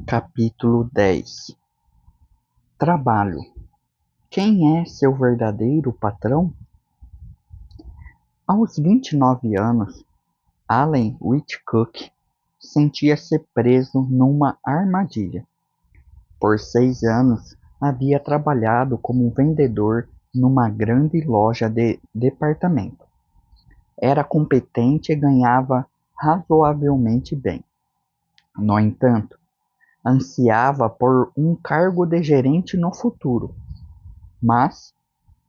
Capítulo 10. Trabalho. Quem é seu verdadeiro patrão? Aos 29 anos, Allen Whitcock sentia-se preso numa armadilha. Por 6 anos, havia trabalhado como vendedor numa grande loja de departamento. Era competente e ganhava razoavelmente bem. No entanto, ansiava por um cargo de gerente no futuro, mas,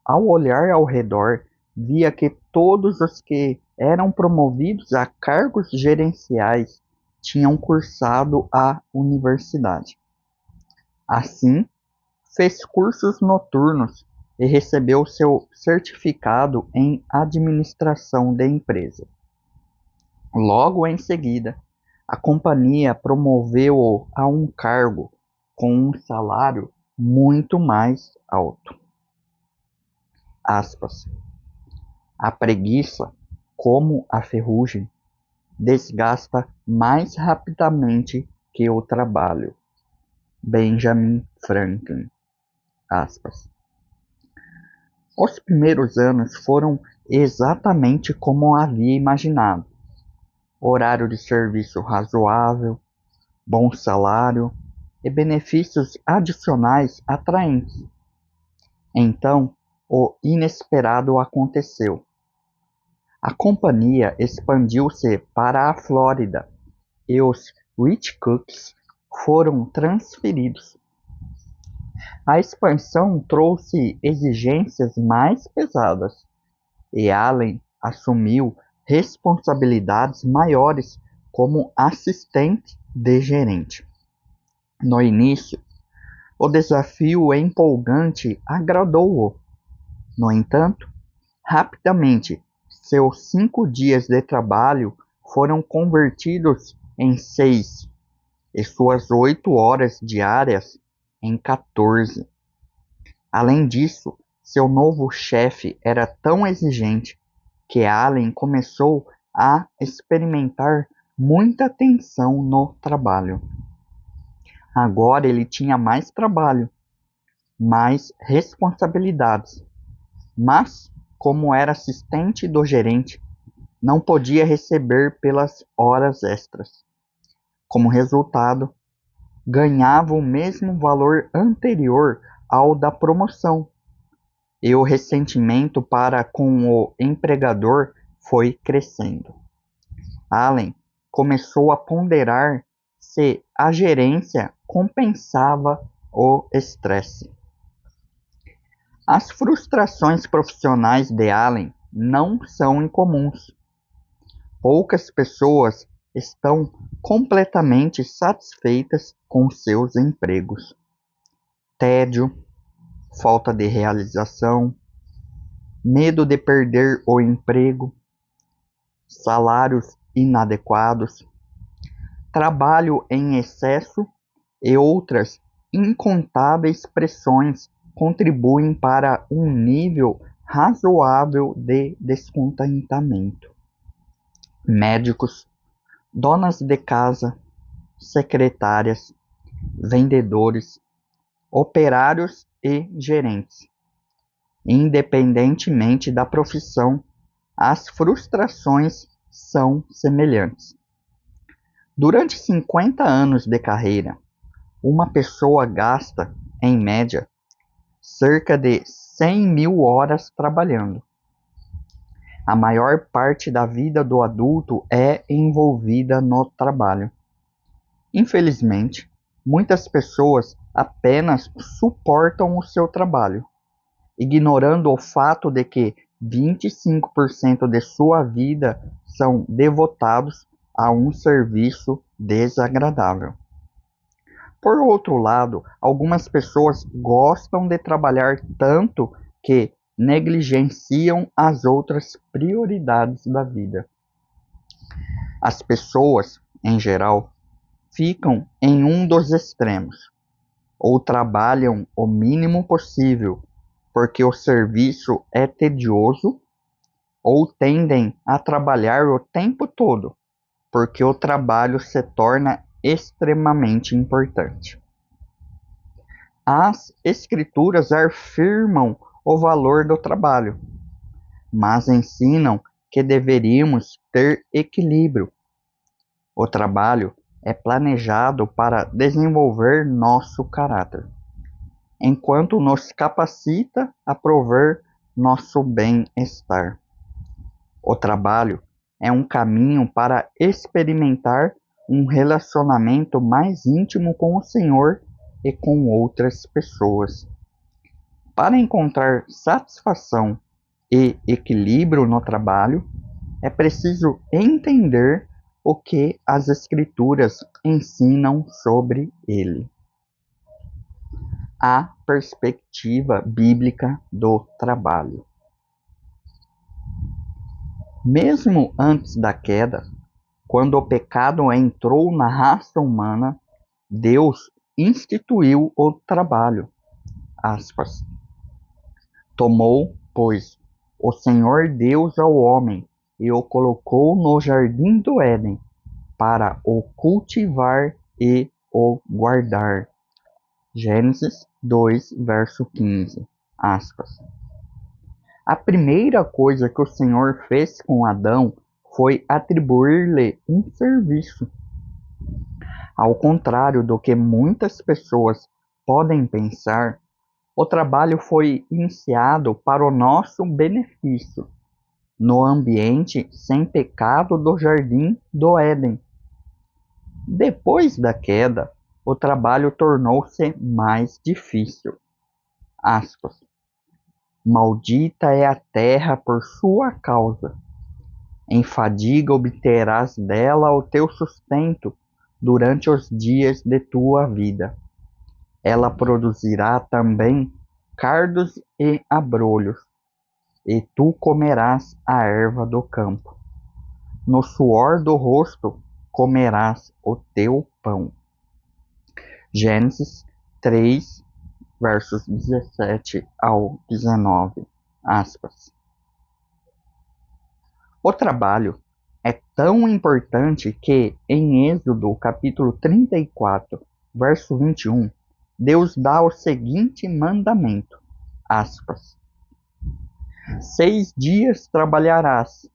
ao olhar ao redor, via que todos os que eram promovidos a cargos gerenciais tinham cursado a universidade. Assim, fez cursos noturnos e recebeu seu certificado em administração de empresa. Logo em seguida, a companhia promoveu-o a um cargo com um salário muito mais alto. Aspas. A preguiça, como a ferrugem, desgasta mais rapidamente que o trabalho. Benjamin Franklin. Aspas. Os primeiros anos foram exatamente como havia imaginado. Horário de serviço razoável, bom salário e benefícios adicionais atraentes. Então, o inesperado aconteceu. A companhia expandiu-se para a Flórida e os Whitcocks foram transferidos. A expansão trouxe exigências mais pesadas e Allen assumiu responsabilidades maiores como assistente de gerente. No início, o desafio empolgante agradou-o. No entanto, rapidamente, seus 5 dias de trabalho foram convertidos em 6 e suas 8 horas diárias em 14. Além disso, seu novo chefe era tão exigente que Allen começou a experimentar muita tensão no trabalho. Agora ele tinha mais trabalho, mais responsabilidades, mas, como era assistente do gerente, não podia receber pelas horas extras. Como resultado, ganhava o mesmo valor anterior ao da promoção, e o ressentimento para com o empregador foi crescendo. Allen começou a ponderar se a gerência compensava o estresse. As frustrações profissionais de Allen não são incomuns. Poucas pessoas estão completamente satisfeitas com seus empregos. Tédio, falta de realização, medo de perder o emprego, salários inadequados, trabalho em excesso e outras incontáveis pressões contribuem para um nível razoável de descontentamento. Médicos, donas de casa, secretárias, vendedores, operários e gerentes. Independentemente da profissão, as frustrações são semelhantes. Durante 50 anos de carreira, uma pessoa gasta, em média, cerca de 100.000 horas trabalhando. A maior parte da vida do adulto é envolvida no trabalho. Infelizmente, muitas pessoas apenas suportam o seu trabalho, ignorando o fato de que 25% de sua vida são devotados a um serviço desagradável. Por outro lado, algumas pessoas gostam de trabalhar tanto que negligenciam as outras prioridades da vida. As pessoas, em geral, ficam em um dos extremos, ou trabalham o mínimo possível porque o serviço é tedioso, ou tendem a trabalhar o tempo todo porque o trabalho se torna extremamente importante. As Escrituras afirmam o valor do trabalho, mas ensinam que deveríamos ter equilíbrio. O trabalho é planejado para desenvolver nosso caráter, enquanto nos capacita a prover nosso bem-estar. O trabalho é um caminho para experimentar um relacionamento mais íntimo com o Senhor e com outras pessoas. Para encontrar satisfação e equilíbrio no trabalho, é preciso entender o que as Escrituras ensinam sobre ele. A perspectiva bíblica do trabalho. Mesmo antes da queda, quando o pecado entrou na raça humana, Deus instituiu o trabalho. Aspas. Tomou, pois, o Senhor Deus ao homem e o colocou no jardim do Éden para o cultivar e o guardar. Gênesis 2, verso 15. Aspas. A primeira coisa que o Senhor fez com Adão foi atribuir-lhe um serviço. Ao contrário do que muitas pessoas podem pensar, o trabalho foi iniciado para o nosso benefício, no ambiente sem pecado do jardim do Éden. Depois da queda, o trabalho tornou-se mais difícil. Aspas. Maldita é a terra por sua causa. Em fadiga obterás dela o teu sustento durante os dias de tua vida. Ela produzirá também cardos e abrolhos, e tu comerás a erva do campo. No suor do rosto comerás o teu pão. Gênesis 3, versos 17 ao 19. Aspas. O trabalho é tão importante que, em Êxodo capítulo 34, verso 21, Deus dá o seguinte mandamento, aspas. 6 dias trabalharás,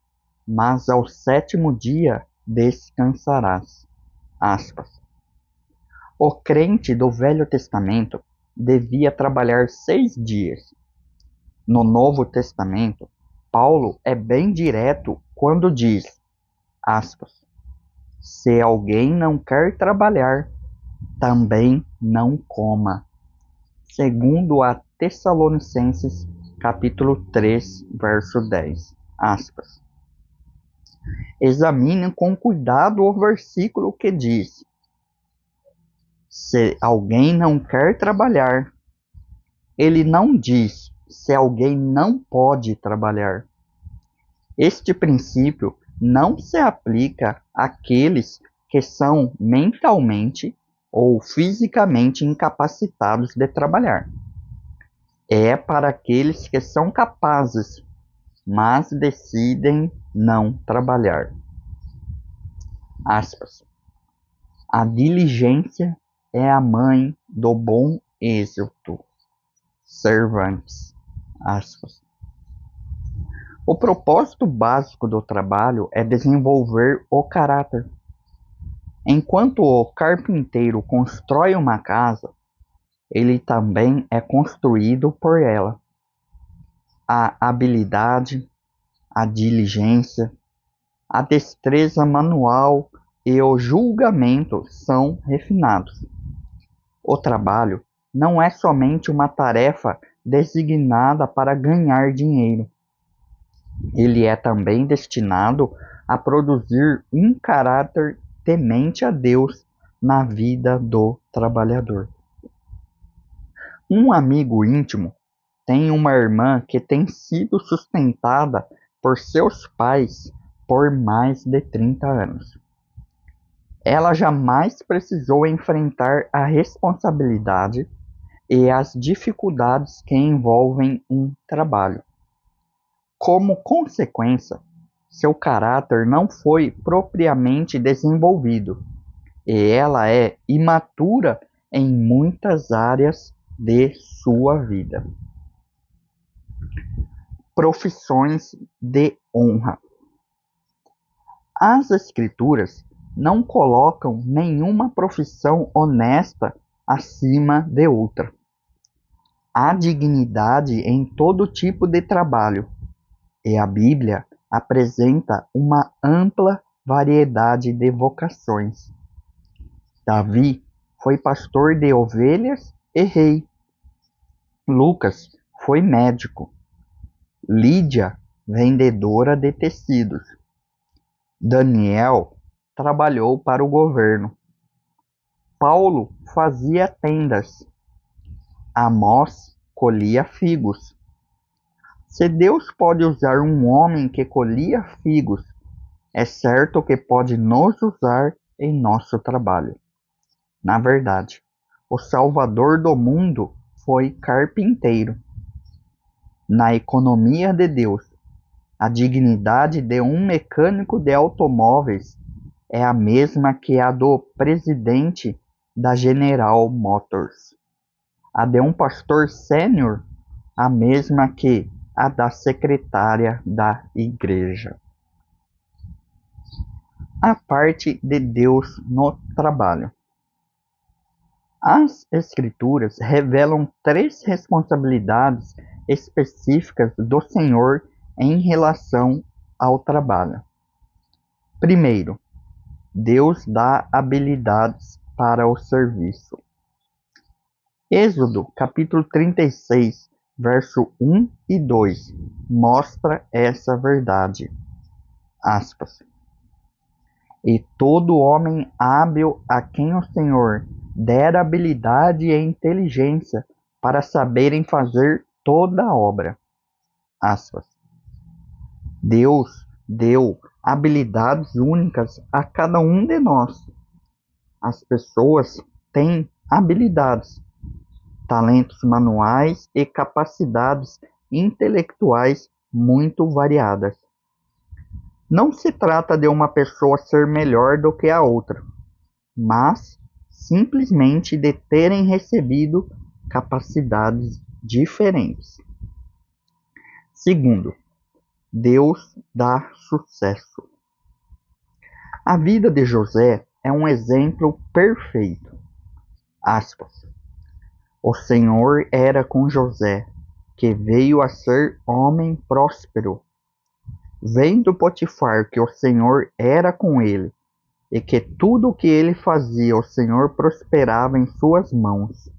mas ao 7º dia descansarás. Aspas. O crente do Velho Testamento devia trabalhar 6 dias. No Novo Testamento, Paulo é bem direto quando diz, aspas, se alguém não quer trabalhar, também não coma. Segundo a Tessalonicenses, capítulo 3, verso 10, aspas. Examine com cuidado o versículo que diz, se alguém não quer trabalhar, ele não diz se alguém não pode trabalhar. Este princípio não se aplica àqueles que são mentalmente ou fisicamente incapacitados de trabalhar. É para aqueles que são capazes, mas decidem não trabalhar. Aspas. A diligência é a mãe do bom êxito. Cervantes. Aspas. O propósito básico do trabalho é desenvolver o caráter. Enquanto o carpinteiro constrói uma casa, ele também é construído por ela. A habilidade, a diligência, a destreza manual e o julgamento são refinados. O trabalho não é somente uma tarefa designada para ganhar dinheiro. Ele é também destinado a produzir um caráter temente a Deus na vida do trabalhador. Um amigo íntimo tem uma irmã que tem sido sustentada por seus pais por mais de 30 anos. Ela jamais precisou enfrentar a responsabilidade e as dificuldades que envolvem um trabalho. Como consequência, seu caráter não foi propriamente desenvolvido, e ela é imatura em muitas áreas de sua vida. Profissões de honra. As Escrituras não colocam nenhuma profissão honesta acima de outra. Há dignidade em todo tipo de trabalho, e a Bíblia apresenta uma ampla variedade de vocações. Davi foi pastor de ovelhas e rei. Lucas foi médico. Lídia, vendedora de tecidos. Daniel trabalhou para o governo. Paulo fazia tendas. Amós colhia figos. Se Deus pode usar um homem que colhia figos, é certo que pode nos usar em nosso trabalho. Na verdade, o Salvador do mundo foi carpinteiro. Na economia de Deus, a dignidade de um mecânico de automóveis é a mesma que a do presidente da General Motors. A de um pastor sênior, a mesma que a da secretária da igreja. A parte de Deus no trabalho. As Escrituras revelam 3 responsabilidades específicas do Senhor em relação ao trabalho. Primeiro, Deus dá habilidades para o serviço. Êxodo, capítulo 36, verso 1 e 2, mostra essa verdade. Aspas. E todo homem hábil a quem o Senhor der habilidade e inteligência para saberem fazer toda a obra. Aspas. Deus deu habilidades únicas a cada um de nós. As pessoas têm habilidades, talentos manuais e capacidades intelectuais muito variadas. Não se trata de uma pessoa ser melhor do que a outra, mas simplesmente de terem recebido capacidades diferentes. Segundo, Deus dá sucesso. A vida de José é um exemplo perfeito. Aspas. O Senhor era com José, que veio a ser homem próspero. Vendo Potifar que o Senhor era com ele, e que tudo o que ele fazia o Senhor prosperava em suas mãos.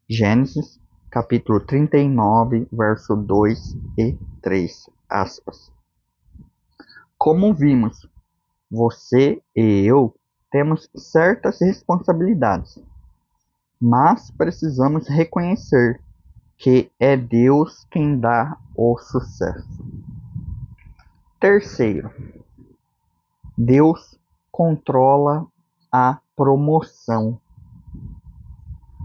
Gênesis, capítulo 39, verso 2 e 3. Aspas. Como vimos, você e eu temos certas responsabilidades, mas precisamos reconhecer que é Deus quem dá o sucesso. Terceiro, Deus controla a promoção.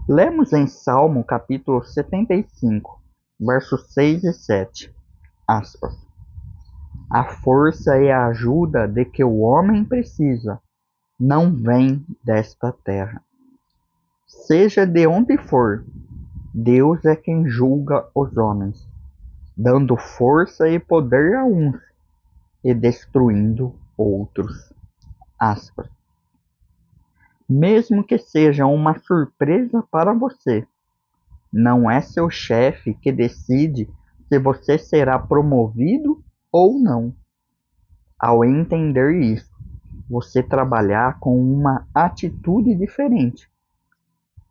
Lemos em Salmo capítulo 75, versos 6 e 7, aspas. A força e a ajuda de que o homem precisa não vem desta terra. Seja de onde for, Deus é quem julga os homens, dando força e poder a uns e destruindo outros. Aspas. Mesmo que seja uma surpresa para você, não é seu chefe que decide se você será promovido ou não. Ao entender isso, você trabalhar com uma atitude diferente.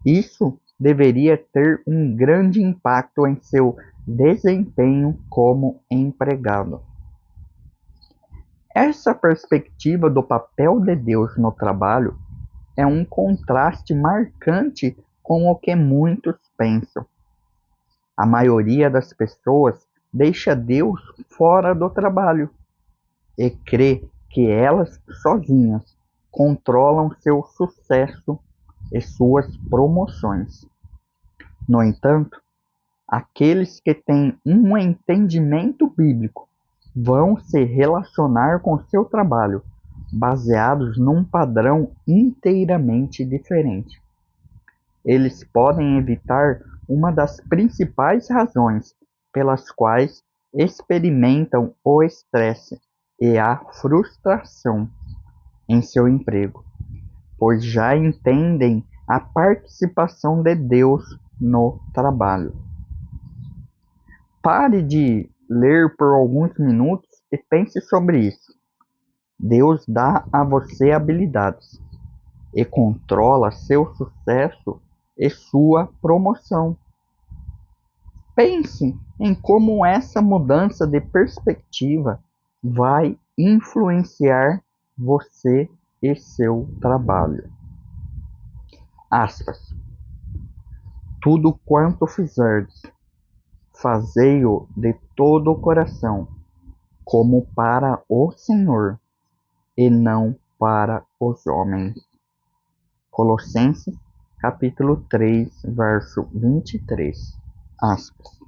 Isso deveria ter um grande impacto em seu desempenho como empregado. Essa perspectiva do papel de Deus no trabalho é um contraste marcante com o que muitos pensam. A maioria das pessoas deixa Deus fora do trabalho e crê que elas sozinhas controlam seu sucesso e suas promoções. No entanto, aqueles que têm um entendimento bíblico vão se relacionar com seu trabalho baseados num padrão inteiramente diferente. Eles podem evitar uma das principais razões pelas quais experimentam o estresse e a frustração em seu emprego, pois já entendem a participação de Deus no trabalho. Pare de ler por alguns minutos e pense sobre isso. Deus dá a você habilidades e controla seu sucesso e sua promoção. Pense em como essa mudança de perspectiva vai influenciar você e seu trabalho. Aspas. Tudo quanto fizerdes, fazei-o de todo o coração, como para o Senhor, e não para os homens. Colossenses, capítulo 3, verso 23. Aspas.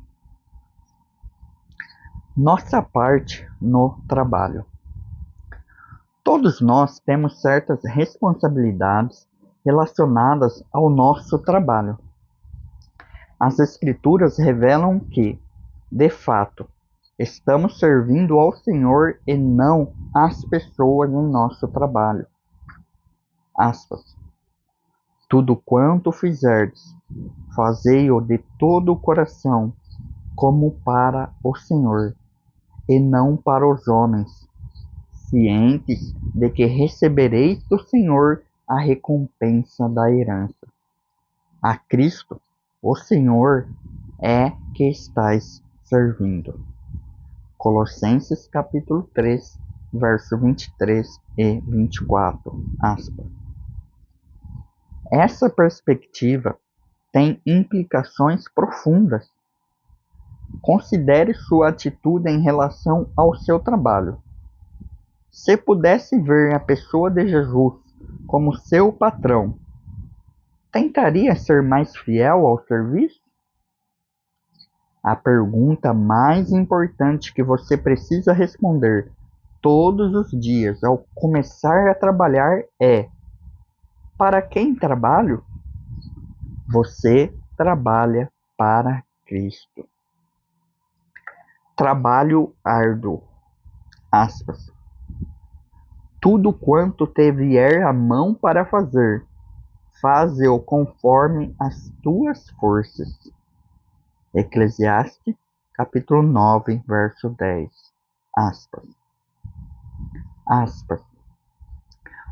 Nossa parte no trabalho. Todos nós temos certas responsabilidades relacionadas ao nosso trabalho. As Escrituras revelam que, de fato, estamos servindo ao Senhor e não às pessoas em nosso trabalho. Aspas. Tudo quanto fizerdes, fazei-o de todo o coração, como para o Senhor, e não para os homens, cientes de que recebereis do Senhor a recompensa da herança. A Cristo, o Senhor, é que estais servindo. Colossenses capítulo 3, verso 23 e 24. Aspas. Essa perspectiva tem implicações profundas. Considere sua atitude em relação ao seu trabalho. Se pudesse ver a pessoa de Jesus como seu patrão, tentaria ser mais fiel ao serviço? A pergunta mais importante que você precisa responder todos os dias ao começar a trabalhar é: para quem trabalho? Você trabalha para Cristo. Trabalho árduo. Aspas. Tudo quanto te vier a mão para fazer, faze-o conforme as tuas forças. Eclesiastes, capítulo 9, verso 10. Aspas. Aspas.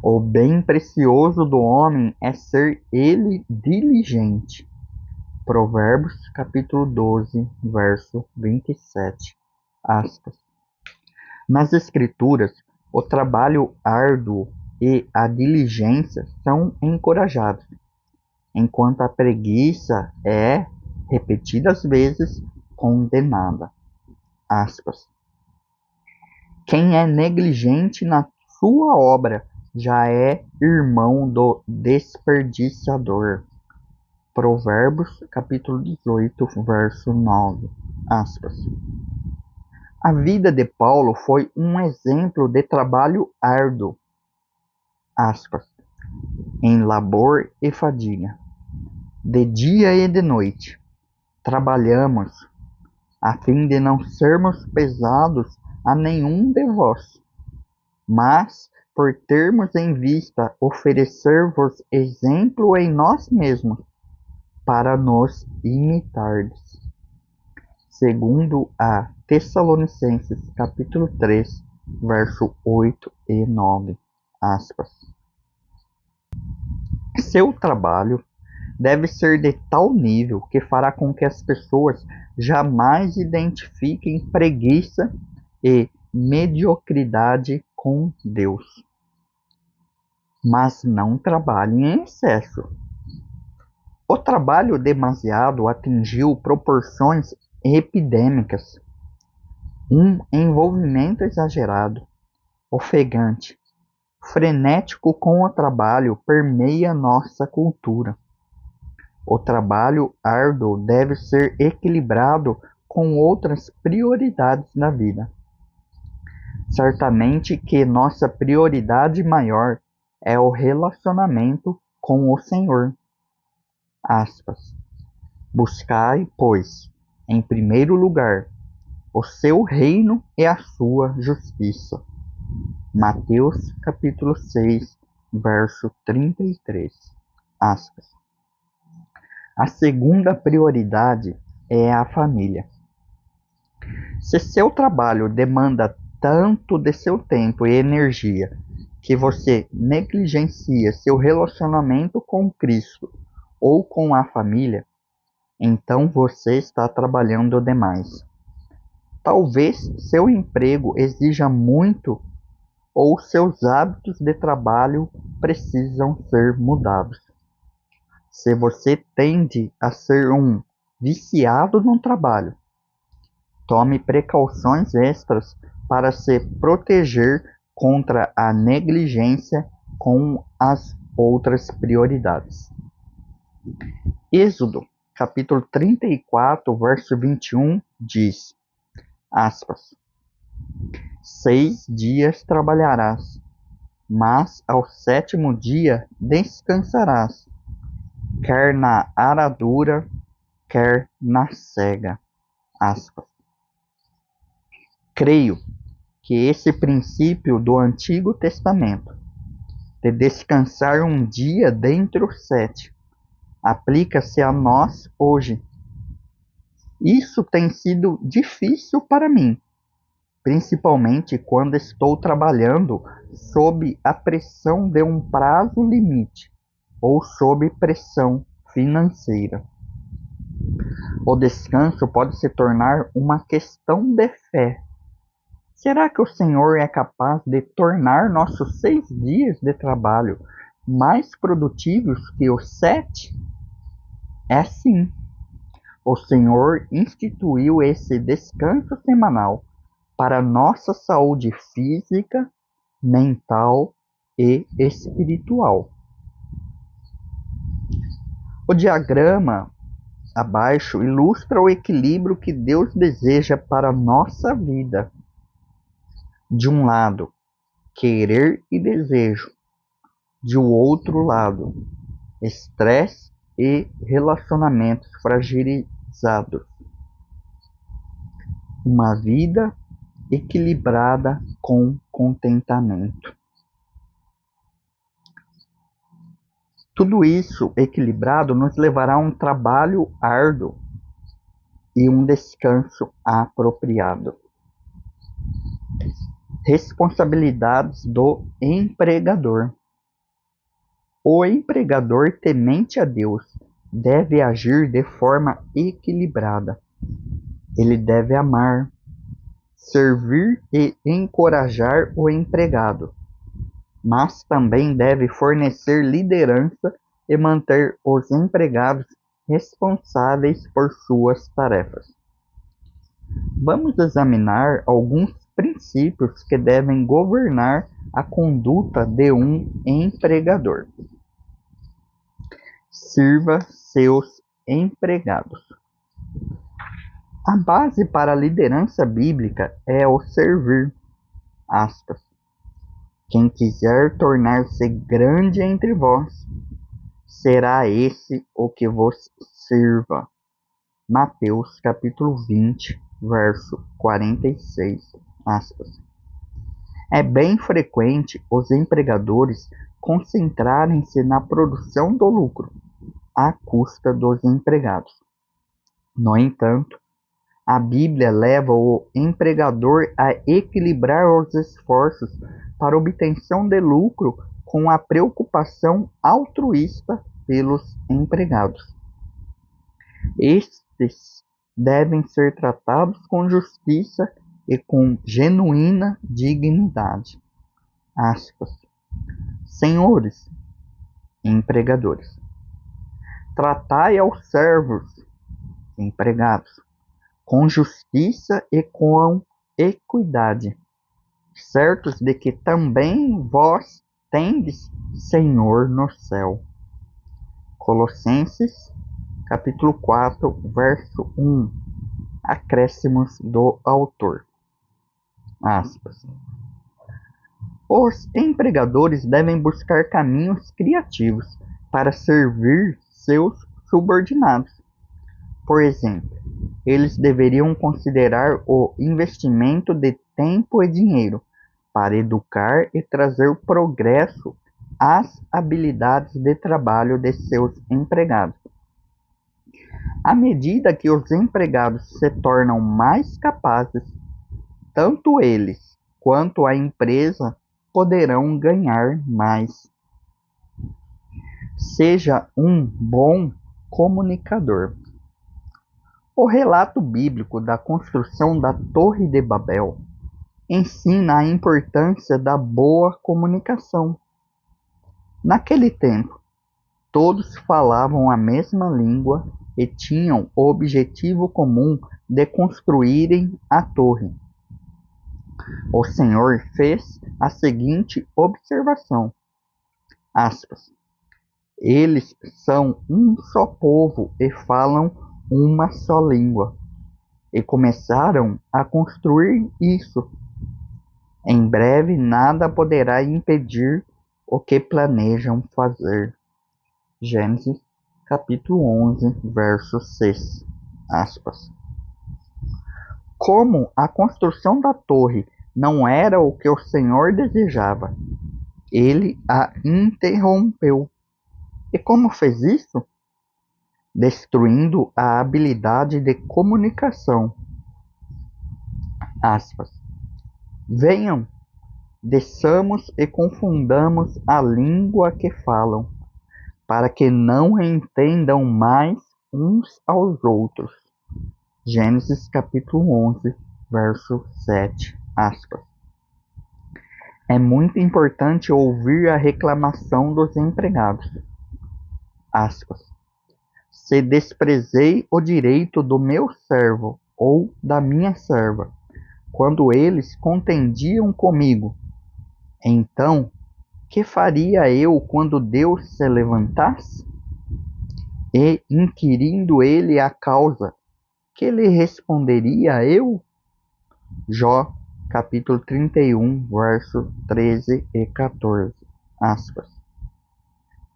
O bem precioso do homem é ser ele diligente. Provérbios, capítulo 12, verso 27. Aspas. Nas Escrituras, o trabalho árduo e a diligência são encorajados, enquanto a preguiça é, repetidas vezes, condenada. Aspas. Quem é negligente na sua obra já é irmão do desperdiciador. Provérbios, capítulo 18, verso 9. Aspas. A vida de Paulo foi um exemplo de trabalho árduo. Aspas. Em labor e fadiga. De dia e de noite, trabalhamos, a fim de não sermos pesados a nenhum de vós, mas, por termos em vista oferecer-vos exemplo em nós mesmos, para nos imitardes. Segundo a Tessalonicenses, capítulo 3, verso 8 e 9. Aspas. Seu trabalho deve ser de tal nível que fará com que as pessoas jamais identifiquem preguiça e mediocridade com Deus. Mas não trabalhem em excesso. O trabalho demasiado atingiu proporções epidêmicas. Um envolvimento exagerado, ofegante, frenético com o trabalho permeia nossa cultura. O trabalho árduo deve ser equilibrado com outras prioridades na vida. Certamente que nossa prioridade maior é o relacionamento com o Senhor. Aspas. Buscai, pois, em primeiro lugar, o seu reino e a sua justiça. Mateus capítulo 6, verso 33. Aspas. A segunda prioridade é a família. Se seu trabalho demanda tanto de seu tempo e energia que você negligencia seu relacionamento com Cristo ou com a família, então você está trabalhando demais. Talvez seu emprego exija muito ou seus hábitos de trabalho precisam ser mudados. Se você tende a ser um viciado no trabalho, tome precauções extras para se proteger contra a negligência com as outras prioridades. Êxodo, capítulo 34, verso 21, diz, aspas, 6 dias trabalharás, mas ao sétimo dia descansarás, quer na aradura, quer na cega. Aspas. Creio que esse princípio do Antigo Testamento, de descansar um dia dentre os 7, aplica-se a nós hoje. Isso tem sido difícil para mim, principalmente quando estou trabalhando sob a pressão de um prazo limite ou sob pressão financeira. O descanso pode se tornar uma questão de fé. Será que o Senhor é capaz de tornar nossos 6 dias de trabalho mais produtivos que os 7? É sim. O Senhor instituiu esse descanso semanal para nossa saúde física, mental e espiritual. O diagrama abaixo ilustra o equilíbrio que Deus deseja para nossa vida. De um lado, querer e desejo. De outro lado, estresse e relacionamentos fragilizados. Uma vida equilibrada com contentamento. Tudo isso equilibrado nos levará a um trabalho árduo e um descanso apropriado. Responsabilidades do empregador. O empregador temente a Deus deve agir de forma equilibrada. Ele deve amar, servir e encorajar o empregado, mas também deve fornecer liderança e manter os empregados responsáveis por suas tarefas. Vamos examinar alguns princípios que devem governar a conduta de um empregador. Sirva seus empregados. A base para a liderança bíblica é o servir. Aspas. Quem quiser tornar-se grande entre vós, será esse o que vos sirva. Mateus capítulo 20, verso 46. Aspas. É bem frequente os empregadores concentrarem-se na produção do lucro, à custa dos empregados. No entanto, a Bíblia leva o empregador a equilibrar os esforços para obtenção de lucro com a preocupação altruísta pelos empregados. Estes devem ser tratados com justiça e com genuína dignidade. Aspas. Senhores, empregadores, tratai aos servos, empregados, com justiça e com equidade, certos de que também vós tendes Senhor no céu. Colossenses, capítulo 4, verso 1. Acréscimos do autor. Aspas. Os empregadores devem buscar caminhos criativos para servir seus subordinados. Por exemplo, eles deveriam considerar o investimento de tempo e dinheiro para educar e trazer progresso às habilidades de trabalho de seus empregados. À medida que os empregados se tornam mais capazes, tanto eles quanto a empresa poderão ganhar mais. Seja um bom comunicador. O relato bíblico da construção da Torre de Babel ensina a importância da boa comunicação. Naquele tempo, todos falavam a mesma língua e tinham o objetivo comum de construírem a torre. O Senhor fez a seguinte observação, aspas, eles são um só povo e falam uma só língua. E começaram a construir isso. Em breve nada poderá impedir o que planejam fazer. Gênesis capítulo 11, verso 6. Aspas. Como a construção da torre não era o que o Senhor desejava, ele a interrompeu. E como fez isso? Destruindo a habilidade de comunicação. Aspas. Venham, desçamos e confundamos a língua que falam, para que não entendam mais uns aos outros. Gênesis capítulo 11, verso 7. Aspas. É muito importante ouvir a reclamação dos empregados. Aspas. Se desprezei o direito do meu servo ou da minha serva, quando eles contendiam comigo, então, que faria eu quando Deus se levantasse? E, inquirindo ele a causa, que lhe responderia eu? Jó, capítulo 31, verso 13 e 14. Aspas.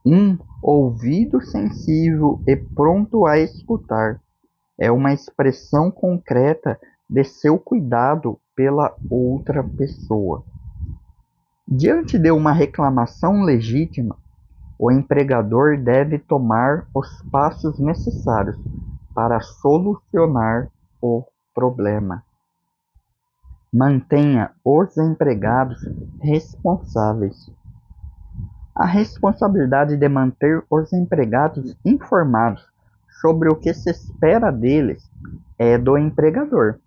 Um ouvido sensível e pronto a escutar é uma expressão concreta de seu cuidado pela outra pessoa. Diante de uma reclamação legítima, o empregador deve tomar os passos necessários para solucionar o problema. Mantenha os empregados responsáveis. A responsabilidade de manter os empregados informados sobre o que se espera deles é do empregador.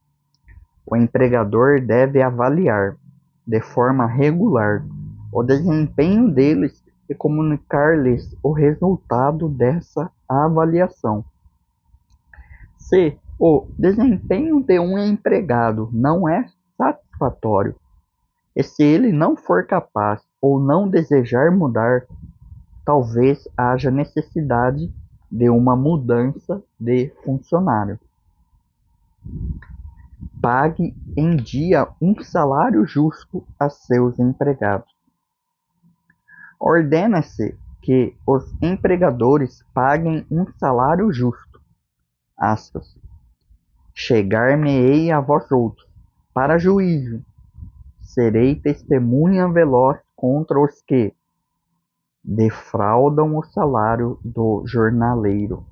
O empregador deve avaliar, de forma regular, o desempenho deles e comunicar-lhes o resultado dessa avaliação. Se o desempenho de um empregado não é satisfatório, e se ele não for capaz ou não desejar mudar, talvez haja necessidade de uma mudança de funcionário. Pague em dia um salário justo a seus empregados. Ordena-se que os empregadores paguem um salário justo. Aspas. Chegar-me-ei a vós outros, para juízo. Serei testemunha veloz contra os que defraudam o salário do jornaleiro.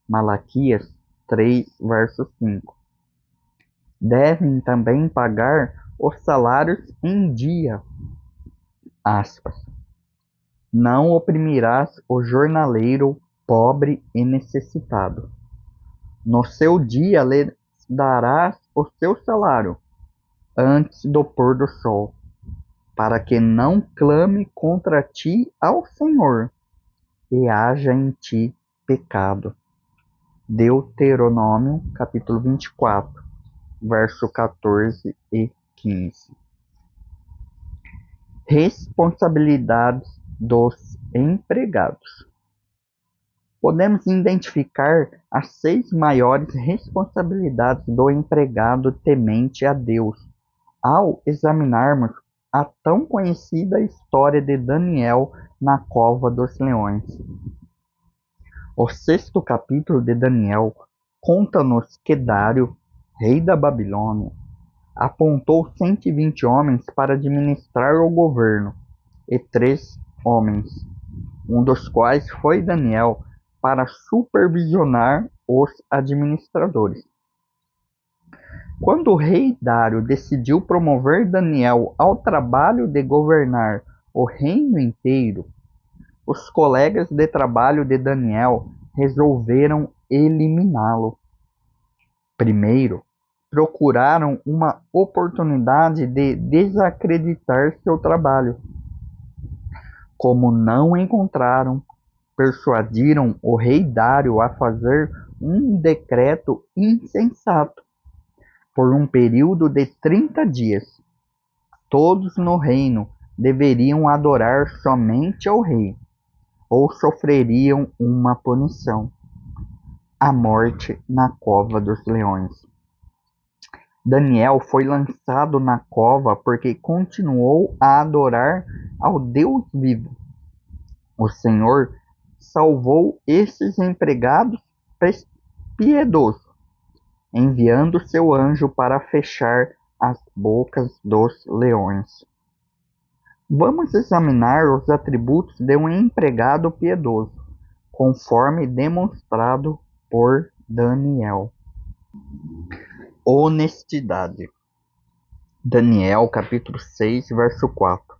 Malaquias 3, verso 5. Devem também pagar os salários em dia. Aspas. Não oprimirás o jornaleiro pobre e necessitado. No seu dia lhe darás o seu salário, antes do pôr do sol, para que não clame contra ti ao Senhor, e haja em ti pecado. Deuteronômio, capítulo 24, verso 14 e 15. Responsabilidades dos empregados. Podemos identificar as 6 maiores responsabilidades do empregado temente a Deus ao examinarmos a tão conhecida história de Daniel na cova dos leões. O sexto capítulo de Daniel conta-nos que Dário, rei da Babilônia, apontou 120 homens para administrar o governo, e 3 homens, um dos quais foi Daniel, para supervisionar os administradores. Quando o rei Dário decidiu promover Daniel ao trabalho de governar o reino inteiro, os colegas de trabalho de Daniel resolveram eliminá-lo. Primeiro, procuraram uma oportunidade de desacreditar seu trabalho. Como não encontraram, persuadiram o rei Dário a fazer um decreto insensato. Por um período de 30 dias, todos no reino deveriam adorar somente ao rei, ou sofreriam uma punição: a morte na cova dos leões. Daniel foi lançado na cova porque continuou a adorar ao Deus vivo. O Senhor salvou esses empregados piedosos, enviando seu anjo para fechar as bocas dos leões. Vamos examinar os atributos de um empregado piedoso, conforme demonstrado por Daniel. Honestidade. Daniel, capítulo 6, verso 4.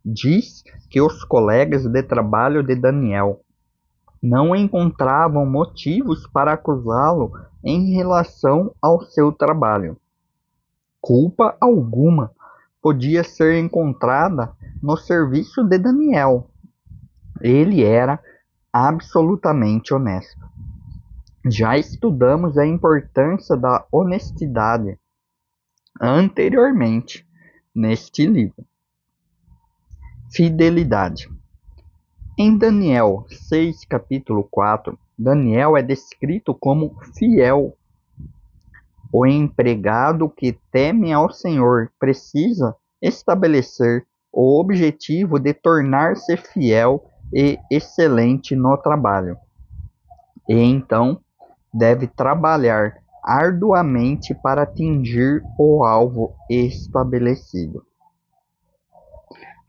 Diz que os colegas de trabalho de Daniel não encontravam motivos para acusá-lo em relação ao seu trabalho. Culpa alguma podia ser encontrada no serviço de Daniel. Ele era absolutamente honesto. Já estudamos a importância da honestidade anteriormente neste livro. Fidelidade. Em Daniel 6, capítulo 4, Daniel é descrito como fiel. O empregado que teme ao Senhor precisa estabelecer o objetivo de tornar-se fiel e excelente no trabalho. E então deve trabalhar arduamente para atingir o alvo estabelecido.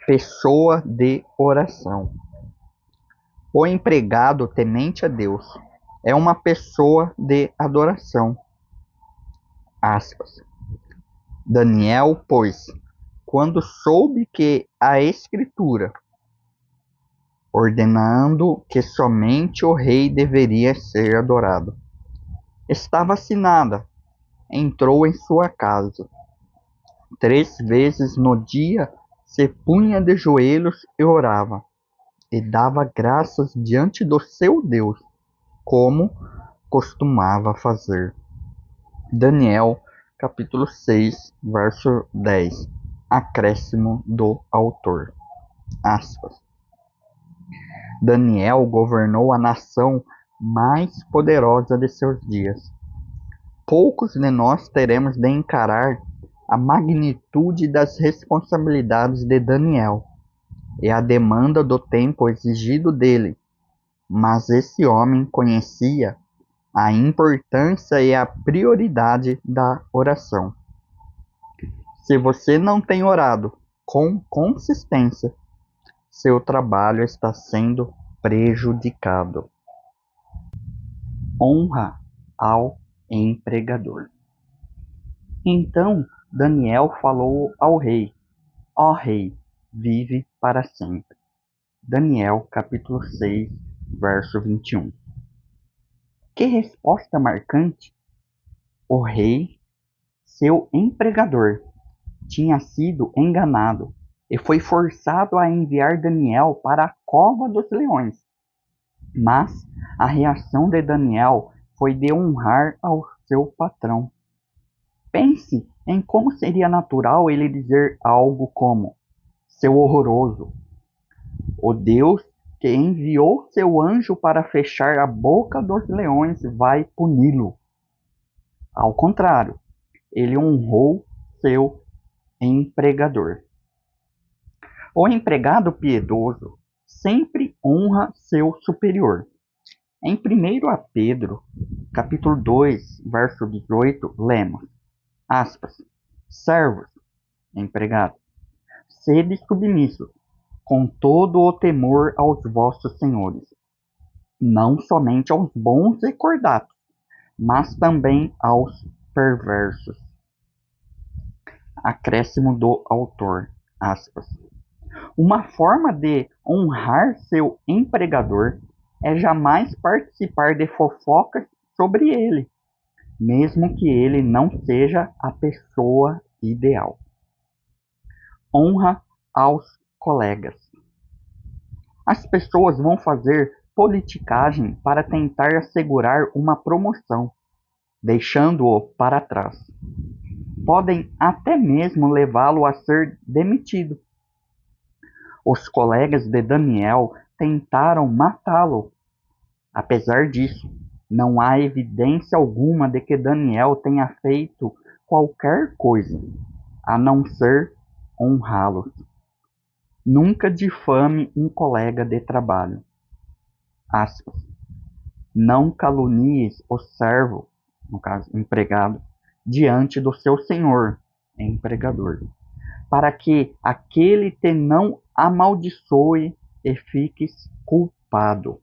Pessoa de oração. O empregado temente a Deus é uma pessoa de adoração. Aspas. Daniel, pois, quando soube que a Escritura, ordenando que somente o rei deveria ser adorado, estava assinada, entrou em sua casa. 3 vezes no dia se punha de joelhos e orava, e dava graças diante do seu Deus, como costumava fazer. Daniel, capítulo 6, verso 10. Acréscimo do autor. Aspas. Daniel governou a nação mais poderosa de seus dias. Poucos de nós teremos de encarar a magnitude das responsabilidades de Daniel e a demanda do tempo exigido dele, mas esse homem conhecia a importância e a prioridade da oração. Se você não tem orado com consistência, seu trabalho está sendo prejudicado. Honra ao empregador. Então Daniel falou ao rei: ó rei, vive para sempre. Daniel, capítulo 6, verso 21. Que resposta marcante! O rei, seu empregador, tinha sido enganado e foi forçado a enviar Daniel para a cova dos leões. Mas a reação de Daniel foi de honrar ao seu patrão. Pense em como seria natural ele dizer algo como: seu horroroso, o Deus que enviou seu anjo para fechar a boca dos leões vai puni-lo. Ao contrário, ele honrou seu empregador. O empregado piedoso sempre honra seu superior. Em 1 Pedro, capítulo 2, verso 18, lemos, aspas, servos, empregado, sede submissos, com todo o temor aos vossos senhores, não somente aos bons e cordatos, mas também aos perversos. Acréscimo do autor, aspas. Uma forma de honrar seu empregador é jamais participar de fofocas sobre ele, mesmo que ele não seja a pessoa ideal. Honra aos colegas. As pessoas vão fazer politicagem para tentar assegurar uma promoção, deixando-o para trás. Podem até mesmo levá-lo a ser demitido. Os colegas de Daniel tentaram matá-lo. Apesar disso, não há evidência alguma de que Daniel tenha feito qualquer coisa, a não ser honrá-los. Nunca difame um colega de trabalho. Aspas. Não calunies o servo, no caso, empregado, diante do seu senhor, empregador, para que aquele te não amaldiçoe e fiques culpado.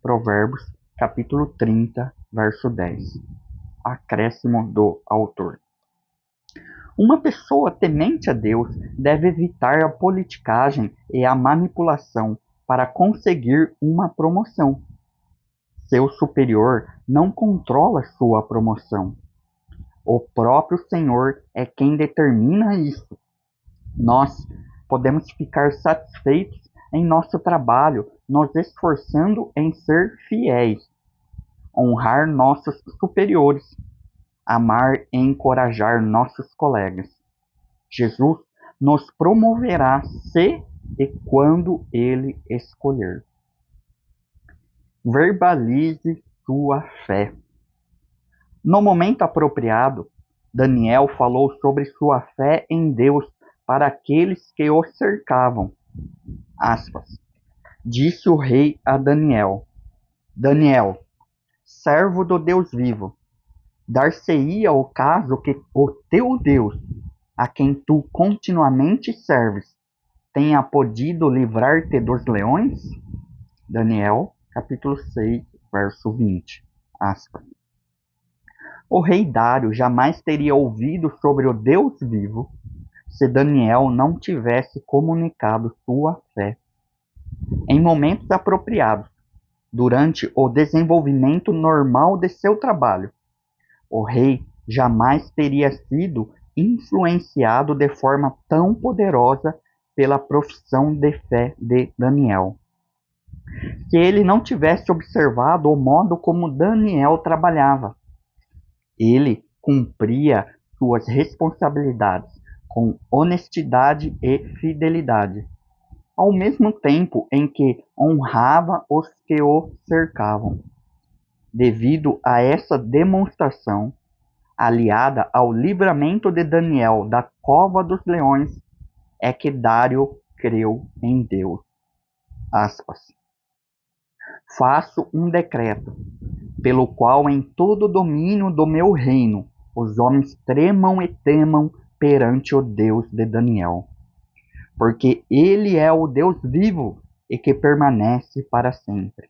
Provérbios, capítulo 30, verso 10. Acréscimo do autor. Uma pessoa temente a Deus deve evitar a politicagem e a manipulação para conseguir uma promoção. Seu superior não controla sua promoção. O próprio Senhor é quem determina isso. Nós podemos ficar satisfeitos em nosso trabalho, nos esforçando em ser fiéis, honrar nossos superiores, amar e encorajar nossos colegas. Jesus nos promoverá se e quando Ele escolher. Verbalize sua fé. No momento apropriado, Daniel falou sobre sua fé em Deus para aqueles que o cercavam. Aspas. Disse o rei a Daniel: Daniel, servo do Deus vivo, dar-se-ia o caso que o teu Deus, a quem tu continuamente serves, tenha podido livrar-te dos leões? Daniel, capítulo 6, verso 20. Aspas. O rei Dário jamais teria ouvido sobre o Deus vivo se Daniel não tivesse comunicado sua fé. Em momentos apropriados, durante o desenvolvimento normal de seu trabalho, o rei jamais teria sido influenciado de forma tão poderosa pela profissão de fé de Daniel. Se ele não tivesse observado o modo como Daniel trabalhava, ele cumpria suas responsabilidades com honestidade e fidelidade, ao mesmo tempo em que honrava os que o cercavam. Devido a essa demonstração, aliada ao livramento de Daniel da cova dos leões, é que Dário creu em Deus. Aspas. Faço um decreto, pelo qual em todo o domínio do meu reino os homens tremam e temam perante o Deus de Daniel, porque ele é o Deus vivo e que permanece para sempre.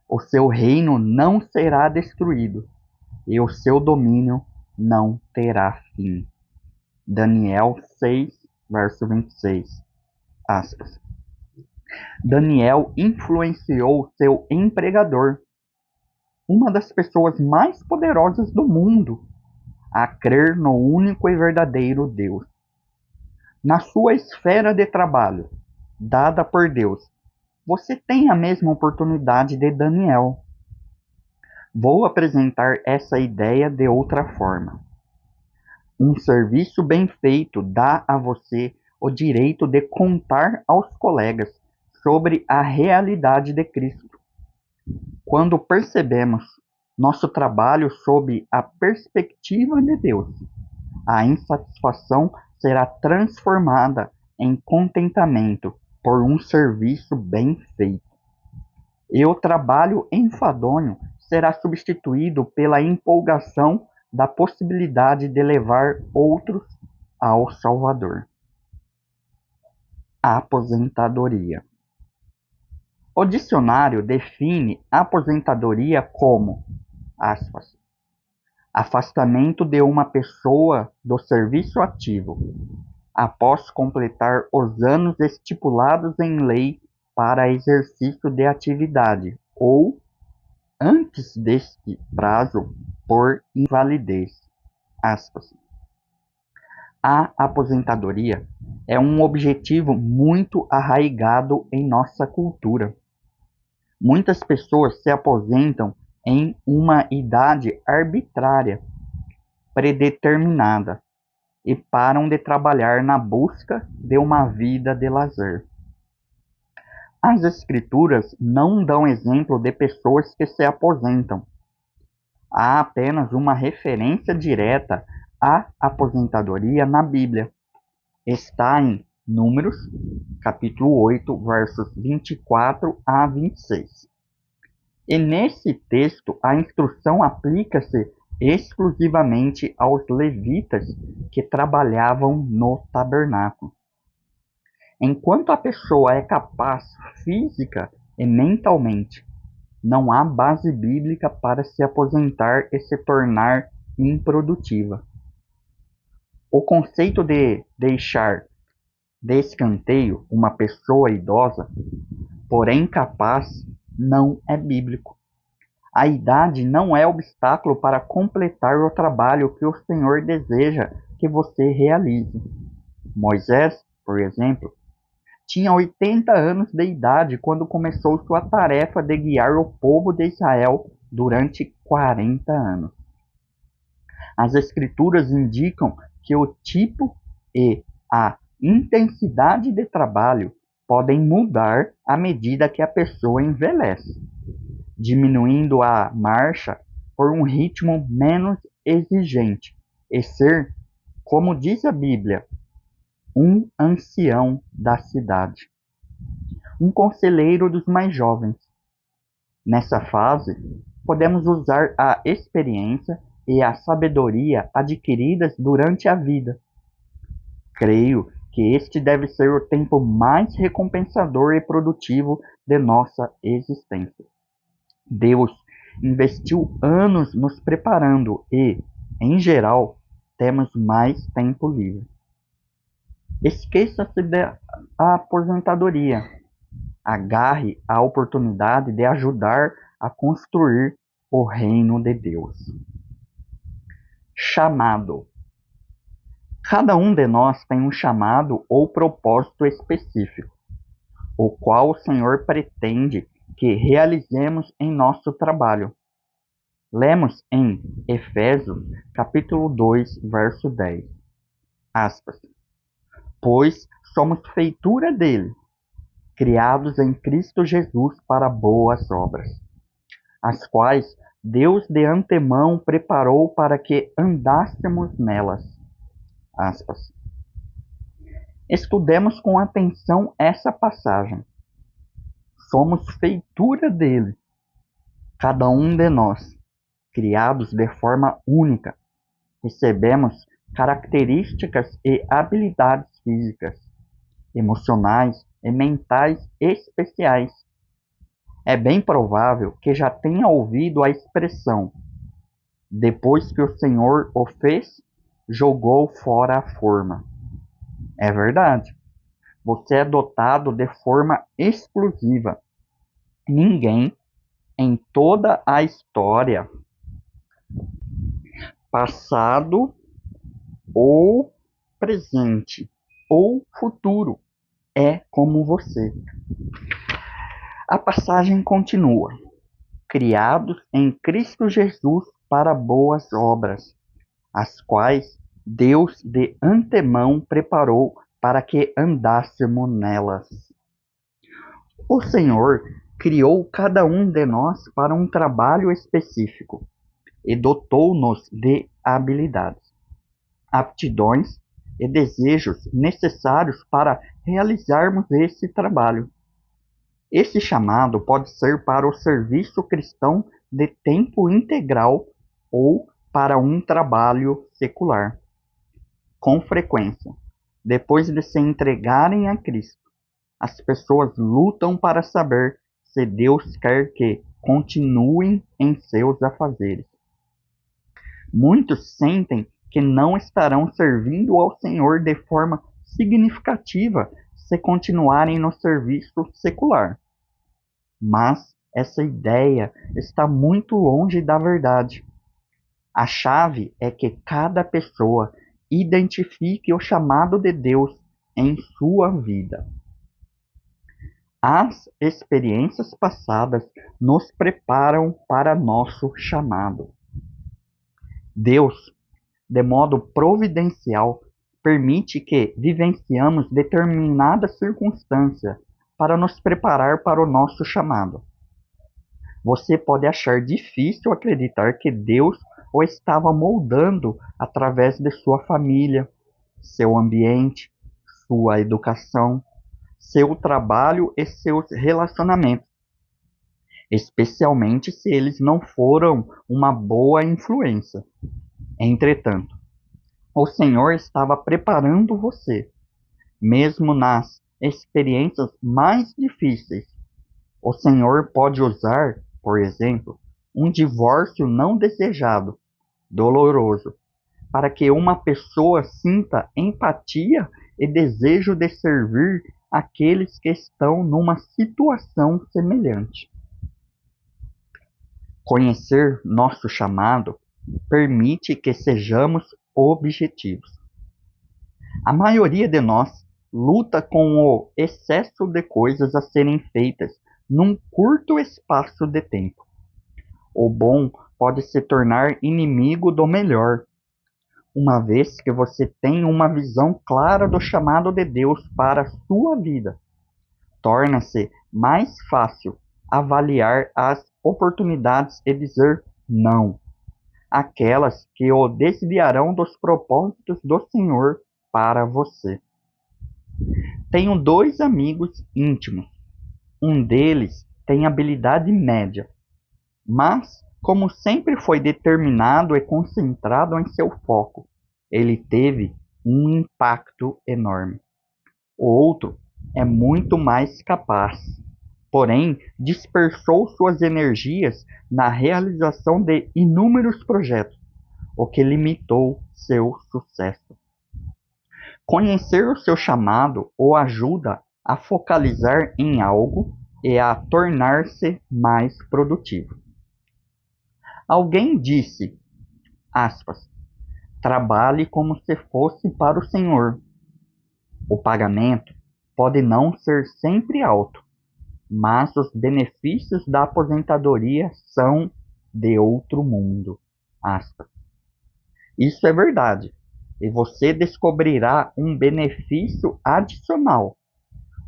O seu reino não será destruído, e o seu domínio não terá fim. Daniel 6, verso 26. Aspas. Daniel influenciou seu empregador, uma das pessoas mais poderosas do mundo, a crer no único e verdadeiro Deus. Na sua esfera de trabalho, dada por Deus, você tem a mesma oportunidade de Daniel. Vou apresentar essa ideia de outra forma. Um serviço bem feito dá a você o direito de contar aos colegas sobre a realidade de Cristo. Quando percebemos nosso trabalho sob a perspectiva de Deus, a insatisfação será transformada em contentamento por um serviço bem feito. E o trabalho enfadonho será substituído pela empolgação da possibilidade de levar outros ao Salvador. Aposentadoria. O dicionário define aposentadoria como, aspas, afastamento de uma pessoa do serviço ativo, após completar os anos estipulados em lei para exercício de atividade, ou antes deste prazo por invalidez. Aspas. A aposentadoria é um objetivo muito arraigado em nossa cultura. Muitas pessoas se aposentam em uma idade arbitrária, predeterminada, e param de trabalhar na busca de uma vida de lazer. As Escrituras não dão exemplo de pessoas que se aposentam. Há apenas uma referência direta à aposentadoria na Bíblia. Está em Números, capítulo 8, versos 24 a 26. E nesse texto, a instrução aplica-se exclusivamente aos levitas que trabalhavam no tabernáculo. Enquanto a pessoa é capaz física e mentalmente, não há base bíblica para se aposentar e se tornar improdutiva. O conceito de deixar de escanteio uma pessoa idosa, porém capaz, não é bíblico. A idade não é obstáculo para completar o trabalho que o Senhor deseja que você realize. Moisés, por exemplo, tinha 80 anos de idade quando começou sua tarefa de guiar o povo de Israel durante 40 anos. As Escrituras indicam que o tipo e a intensidade de trabalho podem mudar à medida que a pessoa envelhece, diminuindo a marcha por um ritmo menos exigente e ser, como diz a Bíblia, um ancião da cidade, um conselheiro dos mais jovens. Nessa fase, podemos usar a experiência e a sabedoria adquiridas durante a vida. Creio que este deve ser o tempo mais recompensador e produtivo de nossa existência. Deus investiu anos nos preparando e, em geral, temos mais tempo livre. Esqueça-se da aposentadoria. Agarre a oportunidade de ajudar a construir o reino de Deus. Chamado. Cada um de nós tem um chamado ou propósito específico, o qual o Senhor pretende que realizemos em nosso trabalho. Lemos em Efésios, capítulo 2, verso 10. Aspas. Pois somos feitura dele, criados em Cristo Jesus para boas obras, as quais Deus de antemão preparou para que andássemos nelas. Aspas. Estudemos com atenção essa passagem. Somos feitura dele, cada um de nós, criados de forma única. Recebemos características e habilidades físicas, emocionais e mentais especiais. É bem provável que já tenha ouvido a expressão: depois que o Senhor o fez, jogou fora a forma. É verdade. Você é dotado de forma exclusiva. Ninguém em toda a história, passado ou presente ou futuro, é como você. A passagem continua. Criados em Cristo Jesus para boas obras, as quais Deus de antemão preparou para que andássemos nelas. O Senhor criou cada um de nós para um trabalho específico e dotou-nos de habilidades, aptidões e desejos necessários para realizarmos esse trabalho. Esse chamado pode ser para o serviço cristão de tempo integral ou para um trabalho secular. Com frequência, depois de se entregarem a Cristo, as pessoas lutam para saber se Deus quer que continuem em seus afazeres. Muitos sentem que não estarão servindo ao Senhor de forma significativa se continuarem no serviço secular. Mas essa ideia está muito longe da verdade. A chave é que cada pessoa identifique o chamado de Deus em sua vida. As experiências passadas nos preparam para nosso chamado. Deus, de modo providencial, permite que vivenciamos determinada circunstância para nos preparar para o nosso chamado. Você pode achar difícil acreditar que Deus o estava moldando através de sua família, seu ambiente, sua educação, seu trabalho e seus relacionamentos, especialmente se eles não foram uma boa influência. Entretanto, o Senhor estava preparando você, mesmo nas experiências mais difíceis. O Senhor pode usar, por exemplo, um divórcio não desejado, doloroso, para que uma pessoa sinta empatia e desejo de servir aqueles que estão numa situação semelhante. Conhecer nosso chamado permite que sejamos objetivos. A maioria de nós luta com o excesso de coisas a serem feitas num curto espaço de tempo. O bom pode se tornar inimigo do melhor, uma vez que você tem uma visão clara do chamado de Deus para a sua vida. Torna-se mais fácil avaliar as oportunidades e dizer não, aquelas que o desviarão dos propósitos do Senhor para você. Tenho 2 amigos íntimos. Um deles tem habilidade média, mas, como sempre foi determinado e concentrado em seu foco, ele teve um impacto enorme. O outro é muito mais capaz, porém dispersou suas energias na realização de inúmeros projetos, o que limitou seu sucesso. Conhecer o seu chamado o ajuda a focalizar em algo e a tornar-se mais produtivo. Alguém disse, aspas, trabalhe como se fosse para o Senhor. O pagamento pode não ser sempre alto, mas os benefícios da aposentadoria são de outro mundo. Aspas. Isso é verdade, e você descobrirá um benefício adicional,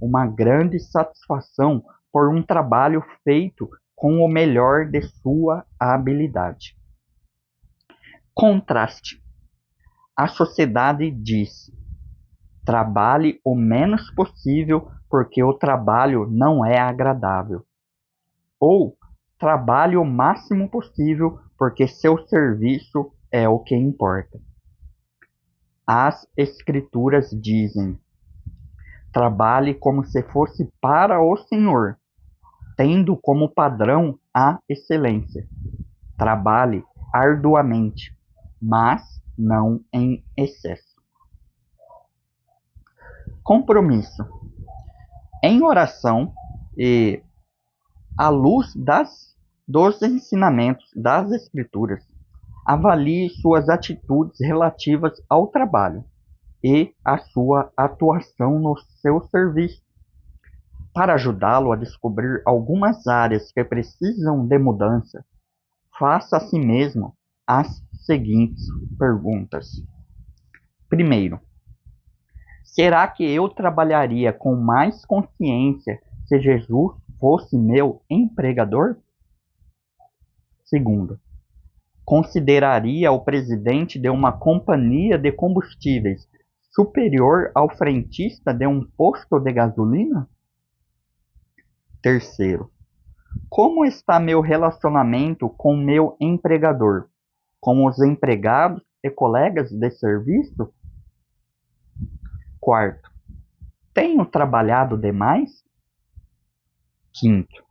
uma grande satisfação por um trabalho feito com o melhor de sua habilidade. Contraste. A sociedade diz: trabalhe o menos possível porque o trabalho não é agradável. Ou trabalhe o máximo possível porque seu serviço é o que importa. As Escrituras dizem: trabalhe como se fosse para o Senhor, tendo como padrão a excelência. Trabalhe arduamente, mas não em excesso. Compromisso. Em oração e à luz dos ensinamentos das Escrituras, avalie suas atitudes relativas ao trabalho e a sua atuação no seu serviço. Para ajudá-lo a descobrir algumas áreas que precisam de mudança, faça a si mesmo as seguintes perguntas. Primeiro, será que eu trabalharia com mais consciência se Jesus fosse meu empregador? Segundo, consideraria o presidente de uma companhia de combustíveis superior ao frentista de um posto de gasolina? Terceiro, como está meu relacionamento com meu empregador, com os empregados e colegas de serviço? Quarto, tenho trabalhado demais? Quinto,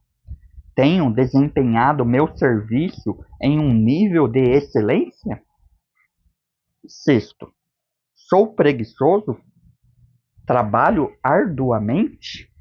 tenho desempenhado meu serviço em um nível de excelência? Sexto, sou preguiçoso? Trabalho arduamente?